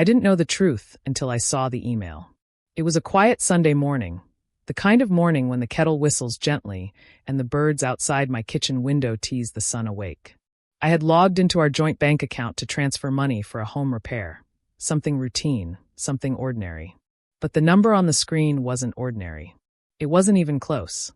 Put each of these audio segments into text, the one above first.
I didn't know the truth until I saw the email. It was a quiet Sunday morning, the kind of morning when the kettle whistles gently and the birds outside my kitchen window tease the sun awake. I had logged into our joint bank account to transfer money for a home repair. Something routine, something ordinary. But the number on the screen wasn't ordinary. It wasn't even close.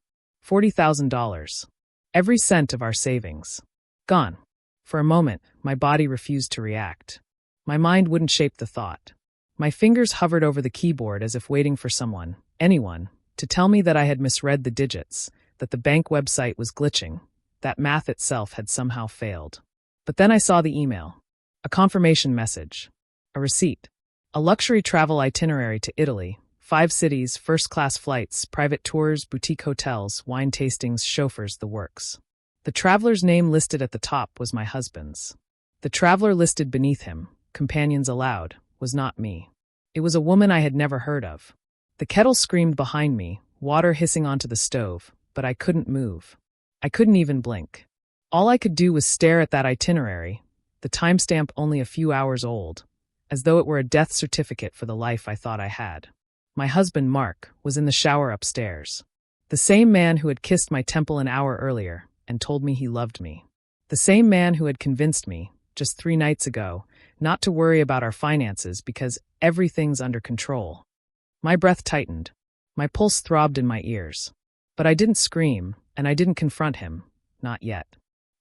$40,000. Every cent of our savings. Gone. For a moment, my body refused to react. My mind wouldn't shape the thought. My fingers hovered over the keyboard as if waiting for someone, anyone, to tell me that I had misread the digits, that the bank website was glitching, that math itself had somehow failed. But then I saw the email. A confirmation message. A receipt. A luxury travel itinerary to Italy. 5 cities, first-class flights, private tours, boutique hotels, wine tastings, chauffeurs, the works. The traveler's name listed at the top was my husband's. The traveler listed beneath him, companions allowed, was not me. It was a woman I had never heard of. The kettle screamed behind me, water hissing onto the stove, but I couldn't move. I couldn't even blink. All I could do was stare at that itinerary, the timestamp only a few hours old, as though it were a death certificate for the life I thought I had. My husband, Mark, was in the shower upstairs. The same man who had kissed my temple an hour earlier and told me he loved me. The same man who had convinced me, just 3 nights ago, not to worry about our finances because everything's under control. My breath tightened. My pulse throbbed in my ears. But I didn't scream, and I didn't confront him. Not yet.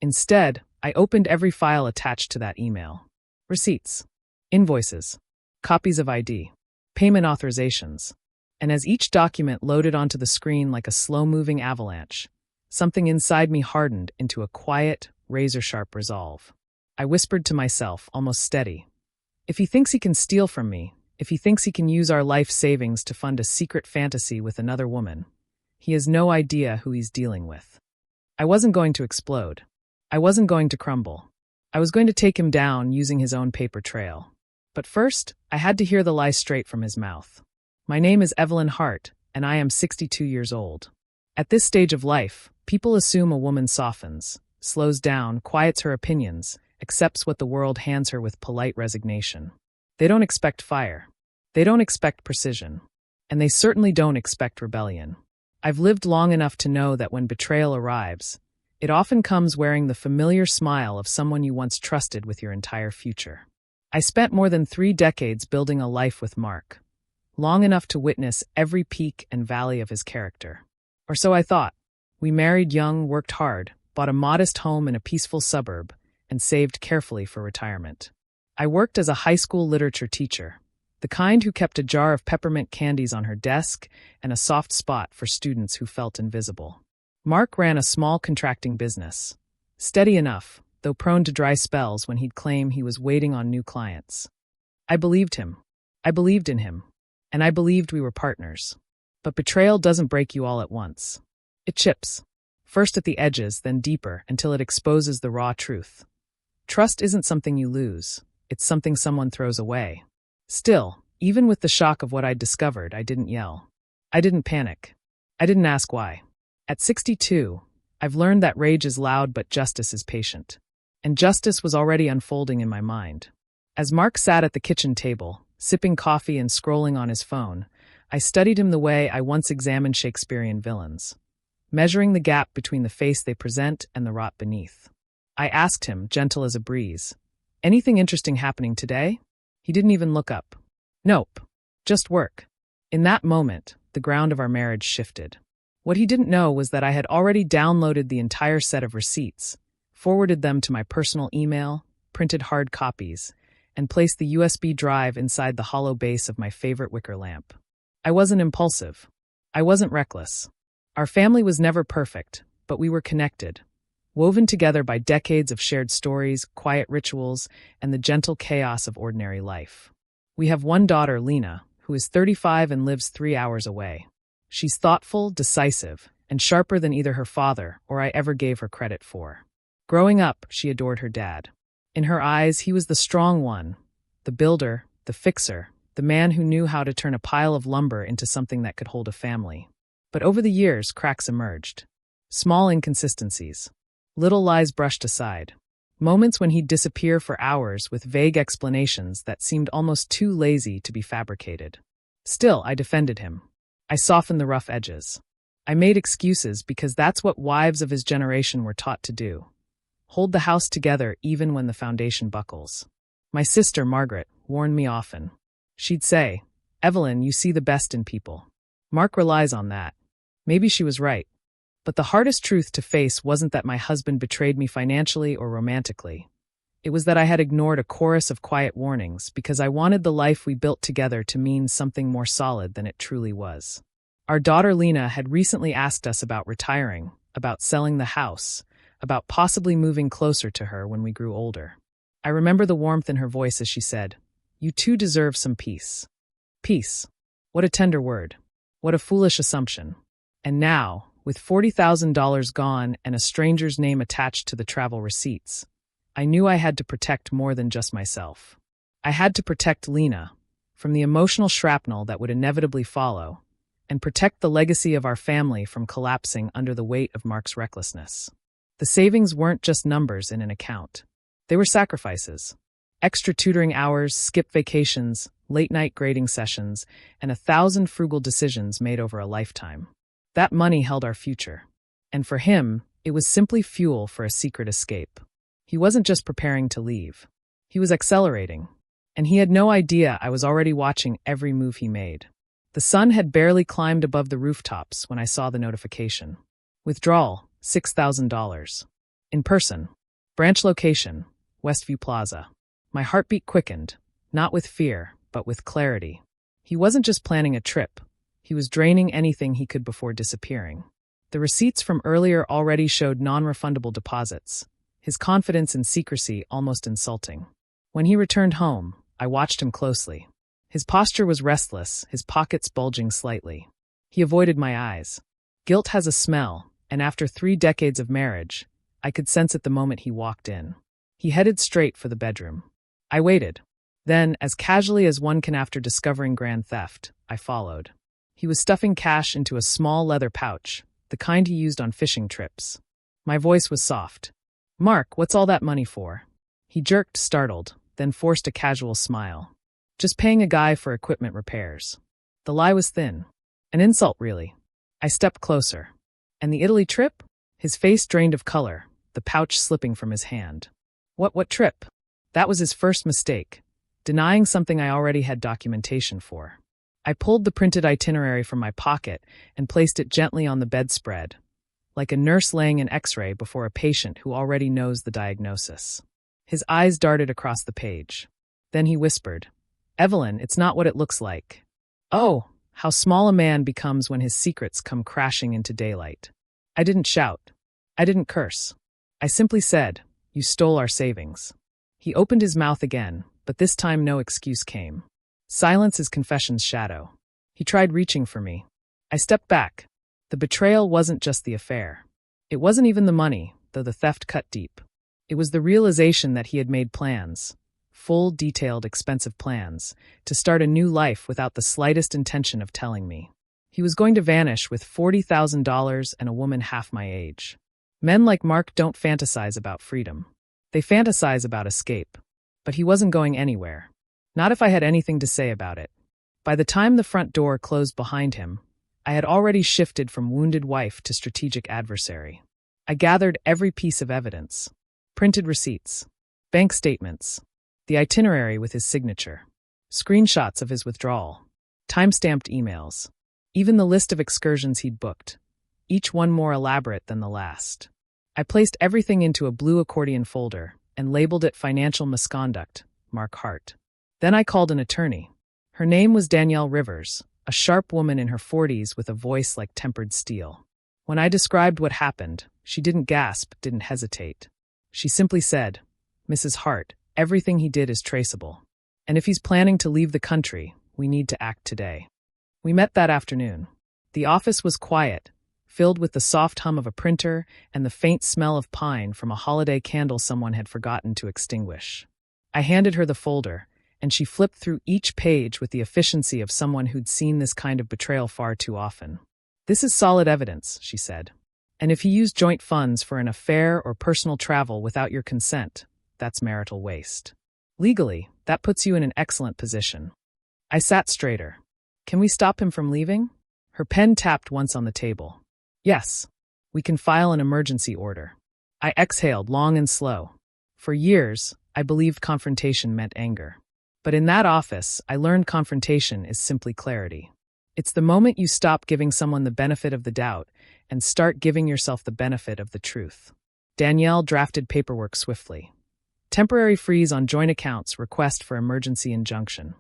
Instead, I opened every file attached to that email. Receipts. Invoices. Copies of ID. Payment authorizations. And as each document loaded onto the screen like a slow-moving avalanche, something inside me hardened into a quiet, razor-sharp resolve. I whispered to myself, almost steady. If he thinks he can steal from me, if he thinks he can use our life savings to fund a secret fantasy with another woman, he has no idea who he's dealing with. I wasn't going to explode. I wasn't going to crumble. I was going to take him down using his own paper trail. But first, I had to hear the lie straight from his mouth. My name is Evelyn Hart, and I am 62 years old. At this stage of life, people assume a woman softens, slows down, quiets her opinions, accepts what the world hands her with polite resignation. They don't expect fire. They don't expect precision. And they certainly don't expect rebellion. I've lived long enough to know that when betrayal arrives, it often comes wearing the familiar smile of someone you once trusted with your entire future. I spent more than 3 decades building a life with Mark, long enough to witness every peak and valley of his character. Or so I thought. We married young, worked hard, bought a modest home in a peaceful suburb, and saved carefully for retirement. I worked as a high school literature teacher, the kind who kept a jar of peppermint candies on her desk and a soft spot for students who felt invisible. Mark ran a small contracting business, steady enough, though prone to dry spells when he'd claim he was waiting on new clients. I believed him. I believed in him. And I believed we were partners. But betrayal doesn't break you all at once. It chips. First at the edges, then deeper, until it exposes the raw truth. Trust isn't something you lose. It's something someone throws away. Still, even with the shock of what I'd discovered, I didn't yell. I didn't panic. I didn't ask why. At 62, I've learned that rage is loud but justice is patient. And justice was already unfolding in my mind. As Mark sat at the kitchen table, sipping coffee and scrolling on his phone, I studied him the way I once examined Shakespearean villains, measuring the gap between the face they present and the rot beneath. I asked him, gentle as a breeze, "Anything interesting happening today?" He didn't even look up. Nope. Just work. In that moment, the ground of our marriage shifted. What he didn't know was that I had already downloaded the entire set of receipts, forwarded them to my personal email, printed hard copies, and placed the USB drive inside the hollow base of my favorite wicker lamp. I wasn't impulsive. I wasn't reckless. Our family was never perfect, but we were connected, woven together by decades of shared stories, quiet rituals, and the gentle chaos of ordinary life. We have one daughter, Lena, who is 35 and lives 3 hours away. She's thoughtful, decisive, and sharper than either her father or I ever gave her credit for. Growing up, she adored her dad. In her eyes, he was the strong one, the builder, the fixer, the man who knew how to turn a pile of lumber into something that could hold a family. But over the years, cracks emerged. Small inconsistencies. Little lies brushed aside. Moments when he'd disappear for hours with vague explanations that seemed almost too lazy to be fabricated. Still, I defended him. I softened the rough edges. I made excuses because that's what wives of his generation were taught to do. Hold the house together even when the foundation buckles. My sister, Margaret, warned me often. She'd say, "Evelyn, you see the best in people. Mark relies on that." Maybe she was right. But the hardest truth to face wasn't that my husband betrayed me financially or romantically. It was that I had ignored a chorus of quiet warnings because I wanted the life we built together to mean something more solid than it truly was. Our daughter Lena had recently asked us about retiring, about selling the house, about possibly moving closer to her when we grew older. I remember the warmth in her voice as she said, "You too deserve some peace." Peace. What a tender word. What a foolish assumption. And now, with $40,000 gone and a stranger's name attached to the travel receipts, I knew I had to protect more than just myself. I had to protect Lena from the emotional shrapnel that would inevitably follow, and protect the legacy of our family from collapsing under the weight of Mark's recklessness. The savings weren't just numbers in an account. They were sacrifices. Extra tutoring hours, skip vacations, late-night grading sessions, and 1,000 frugal decisions made over a lifetime. That money held our future. And for him, it was simply fuel for a secret escape. He wasn't just preparing to leave. He was accelerating. And he had no idea I was already watching every move he made. The sun had barely climbed above the rooftops when I saw the notification. Withdrawal, $6,000. In person. Branch location, Westview Plaza. My heartbeat quickened, not with fear, but with clarity. He wasn't just planning a trip. He was draining anything he could before disappearing. The receipts from earlier already showed non-refundable deposits, his confidence in secrecy almost insulting. When he returned home, I watched him closely. His posture was restless, his pockets bulging slightly. He avoided my eyes. Guilt has a smell, and after 3 decades of marriage, I could sense it the moment he walked in. He headed straight for the bedroom. I waited. Then, as casually as one can after discovering grand theft, I followed. He was stuffing cash into a small leather pouch, the kind he used on fishing trips. My voice was soft. "Mark, what's all that money for?" He jerked, startled, then forced a casual smile. "Just paying a guy for equipment repairs." The lie was thin. An insult, really. I stepped closer. "And the Italy trip?" His face drained of color, the pouch slipping from his hand. What trip?" That was his first mistake, denying something I already had documentation for. I pulled the printed itinerary from my pocket and placed it gently on the bedspread, like a nurse laying an X-ray before a patient who already knows the diagnosis. His eyes darted across the page. Then he whispered, "Evelyn, it's not what it looks like." Oh, how small a man becomes when his secrets come crashing into daylight. I didn't shout. I didn't curse. I simply said, "You stole our savings." He opened his mouth again, but this time no excuse came. Silence is confession's shadow. He tried reaching for me. I stepped back. The betrayal wasn't just the affair. It wasn't even the money, though the theft cut deep. It was the realization that he had made plans, full, detailed, expensive plans, to start a new life without the slightest intention of telling me. He was going to vanish with $40,000 and a woman half my age. Men like Mark don't fantasize about freedom. They fantasize about escape. But he wasn't going anywhere. Not if I had anything to say about it. By the time the front door closed behind him, I had already shifted from wounded wife to strategic adversary. I gathered every piece of evidence. Printed receipts, bank statements, the itinerary with his signature, screenshots of his withdrawal, time-stamped emails, even the list of excursions he'd booked, each one more elaborate than the last. I placed everything into a blue accordion folder and labeled it Financial Misconduct, Mark Hart. Then I called an attorney. Her name was Danielle Rivers, a sharp woman in her 40s with a voice like tempered steel. When I described what happened, she didn't gasp, didn't hesitate. She simply said, "Mrs. Hart, everything he did is traceable. And if he's planning to leave the country, we need to act today." We met that afternoon. The office was quiet, filled with the soft hum of a printer and the faint smell of pine from a holiday candle someone had forgotten to extinguish. I handed her the folder, and she flipped through each page with the efficiency of someone who'd seen this kind of betrayal far too often. "This is solid evidence," she said. "And if he used joint funds for an affair or personal travel without your consent, that's marital waste. Legally, that puts you in an excellent position. I sat straighter. Can we stop him from leaving? Her pen tapped once on the table. Yes. We can file an emergency order. I exhaled long and slow. For years, I believed confrontation meant anger. But in that office, I learned confrontation is simply clarity. It's the moment you stop giving someone the benefit of the doubt and start giving yourself the benefit of the truth. Danielle drafted paperwork swiftly. Temporary freeze on joint accounts, request for emergency injunction.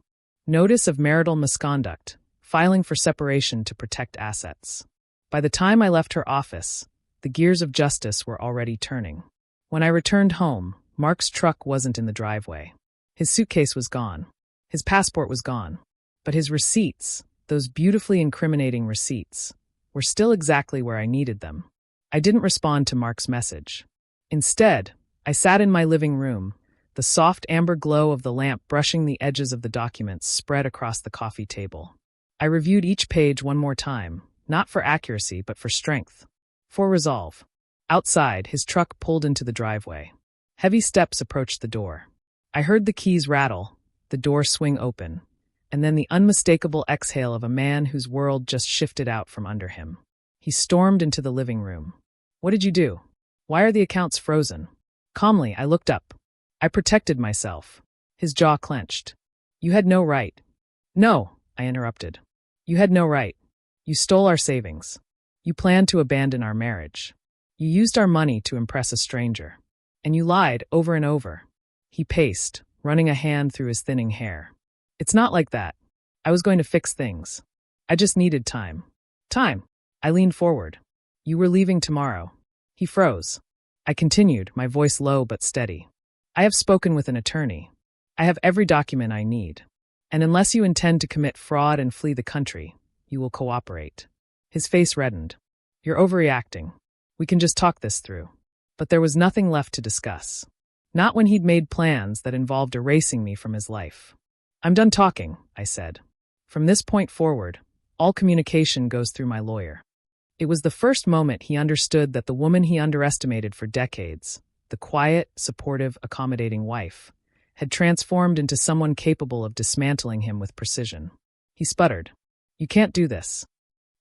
Notice of marital misconduct, filing for separation to protect assets. By the time I left her office, the gears of justice were already turning. When I returned home, Mark's truck wasn't in the driveway. His suitcase was gone. His passport was gone. But his receipts, those beautifully incriminating receipts, were still exactly where I needed them. I didn't respond to Mark's message. Instead, I sat in my living room, the soft amber glow of the lamp brushing the edges of the documents spread across the coffee table. I reviewed each page one more time, not for accuracy but for strength, for resolve. Outside, his truck pulled into the driveway. Heavy steps approached the door. I heard the keys rattle, the door swing open, and then the unmistakable exhale of a man whose world just shifted out from under him. He stormed into the living room. What did you do? Why are the accounts frozen? Calmly, I looked up. I protected myself. His jaw clenched. You had no right. No, I interrupted. You had no right. You stole our savings. You planned to abandon our marriage. You used our money to impress a stranger. And you lied over and over. He paced, running a hand through his thinning hair. It's not like that. I was going to fix things. I just needed time. Time. I leaned forward. You were leaving tomorrow. He froze. I continued, my voice low but steady. I have spoken with an attorney. I have every document I need. And unless you intend to commit fraud and flee the country, you will cooperate. His face reddened. You're overreacting. We can just talk this through. But there was nothing left to discuss. Not when he'd made plans that involved erasing me from his life. I'm done talking, I said. From this point forward, all communication goes through my lawyer. It was the first moment he understood that the woman he underestimated for decades, the quiet, supportive, accommodating wife, had transformed into someone capable of dismantling him with precision. He sputtered. You can't do this.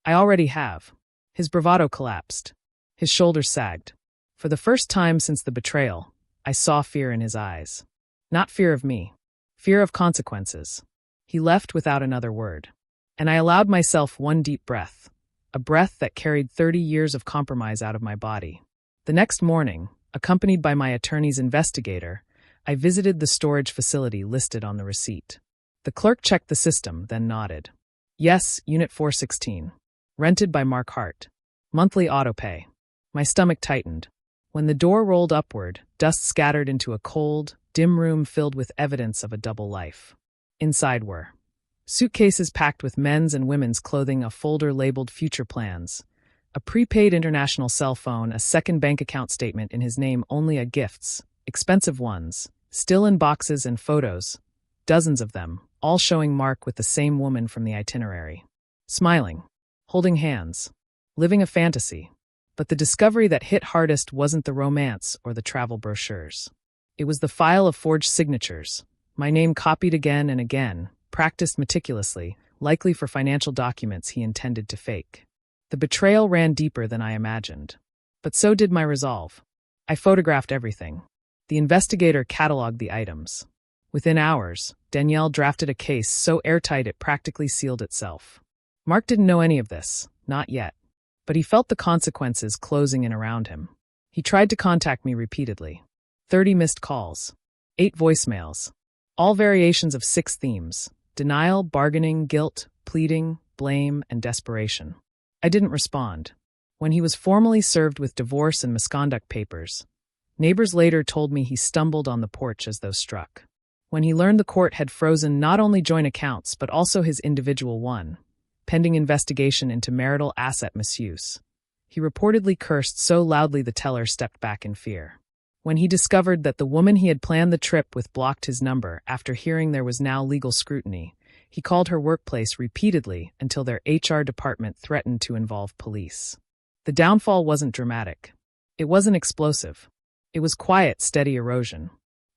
I already have. His bravado collapsed. His shoulders sagged. For the first time since the betrayal, I saw fear in his eyes. Not fear of me. Fear of consequences. He left without another word. And I allowed myself one deep breath. A breath that carried 30 years of compromise out of my body. The next morning, accompanied by my attorney's investigator, I visited the storage facility listed on the receipt. The clerk checked the system, then nodded. Yes, Unit 416. Rented by Mark Hart. Monthly autopay. My stomach tightened. When the door rolled upward, dust scattered into a cold, dim room filled with evidence of a double life. Inside were suitcases packed with men's and women's clothing, a folder labeled future plans, a prepaid international cell phone, a second bank account statement in his name only, a gifts, expensive ones, still in boxes and photos, dozens of them, all showing Mark with the same woman from the itinerary. Smiling, holding hands, living a fantasy. But the discovery that hit hardest wasn't the romance or the travel brochures. It was the file of forged signatures, my name copied again and again, practiced meticulously, likely for financial documents he intended to fake. The betrayal ran deeper than I imagined. But so did my resolve. I photographed everything. The investigator cataloged the items. Within hours, Danielle drafted a case so airtight it practically sealed itself. Mark didn't know any of this, not yet. But he felt the consequences closing in around him. He tried to contact me repeatedly. 30 missed calls. 8 voicemails. All variations of 6 themes: denial, bargaining, guilt, pleading, blame, and desperation. I didn't respond. When he was formally served with divorce and misconduct papers, neighbors later told me he stumbled on the porch as though struck. When he learned the court had frozen not only joint accounts but also his individual one, pending investigation into marital asset misuse, he reportedly cursed so loudly the teller stepped back in fear. When he discovered that the woman he had planned the trip with blocked his number after hearing there was now legal scrutiny, he called her workplace repeatedly until their HR department threatened to involve police. The downfall wasn't dramatic. It wasn't explosive. It was quiet, steady erosion.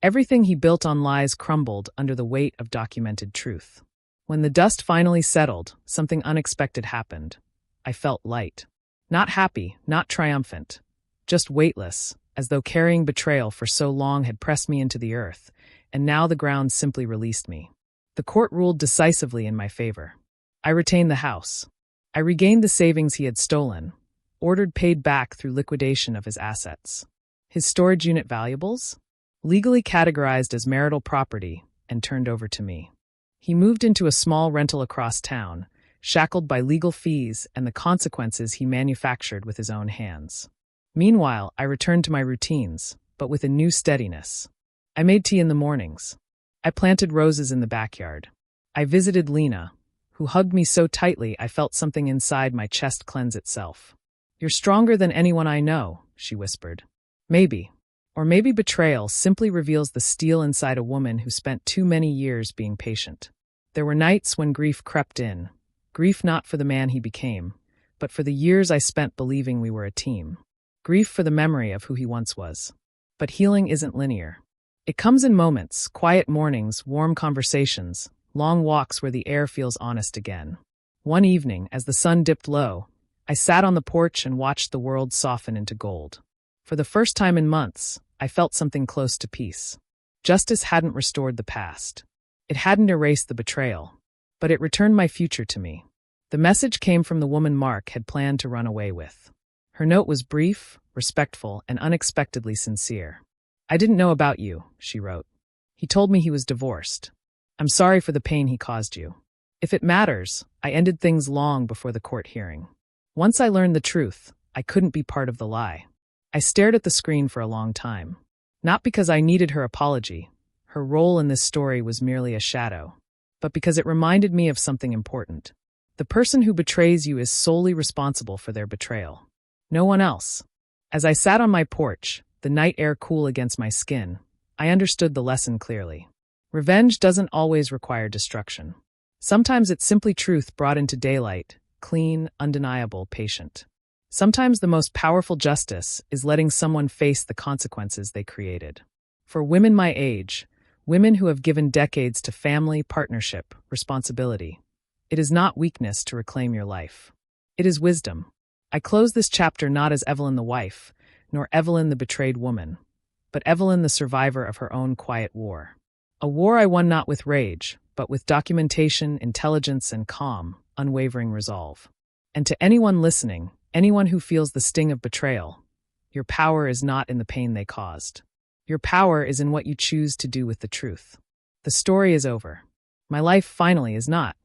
Everything he built on lies crumbled under the weight of documented truth. When the dust finally settled, something unexpected happened. I felt light. Not happy, not triumphant. Just weightless, as though carrying betrayal for so long had pressed me into the earth, and now the ground simply released me. The court ruled decisively in my favor. I retained the house. I regained the savings he had stolen, ordered paid back through liquidation of his assets. His storage unit valuables? Legally categorized as marital property and turned over to me. He moved into a small rental across town, shackled by legal fees and the consequences he manufactured with his own hands. Meanwhile, I returned to my routines, but with a new steadiness. I made tea in the mornings. I planted roses in the backyard. I visited Lena, who hugged me so tightly I felt something inside my chest cleanse itself. "You're stronger than anyone I know," she whispered. Maybe. Or maybe betrayal simply reveals the steel inside a woman who spent too many years being patient. There were nights when grief crept in. Grief not for the man he became, but for the years I spent believing we were a team. Grief for the memory of who he once was. But healing isn't linear. It comes in moments, quiet mornings, warm conversations, long walks where the air feels honest again. One evening, as the sun dipped low, I sat on the porch and watched the world soften into gold. For the first time in months, I felt something close to peace. Justice hadn't restored the past. It hadn't erased the betrayal, but it returned my future to me. The message came from the woman Mark had planned to run away with. Her note was brief, respectful, and unexpectedly sincere. "I didn't know about you," she wrote. "He told me he was divorced. I'm sorry for the pain he caused you. If it matters, I ended things long before the court hearing. Once I learned the truth, I couldn't be part of the lie." I stared at the screen for a long time. Not because I needed her apology. Her role in this story was merely a shadow. But because it reminded me of something important. The person who betrays you is solely responsible for their betrayal. No one else. As I sat on my porch, the night air cool against my skin, I understood the lesson clearly. Revenge doesn't always require destruction. Sometimes it's simply truth brought into daylight, clean, undeniable, patient. Sometimes the most powerful justice is letting someone face the consequences they created. For women my age, women who have given decades to family, partnership, responsibility, it is not weakness to reclaim your life. It is wisdom. I close this chapter not as Evelyn the wife, nor Evelyn the betrayed woman, but Evelyn the survivor of her own quiet war. A war I won not with rage, but with documentation, intelligence, and calm, unwavering resolve. And to anyone listening, anyone who feels the sting of betrayal, your power is not in the pain they caused. Your power is in what you choose to do with the truth. The story is over. My life finally is not.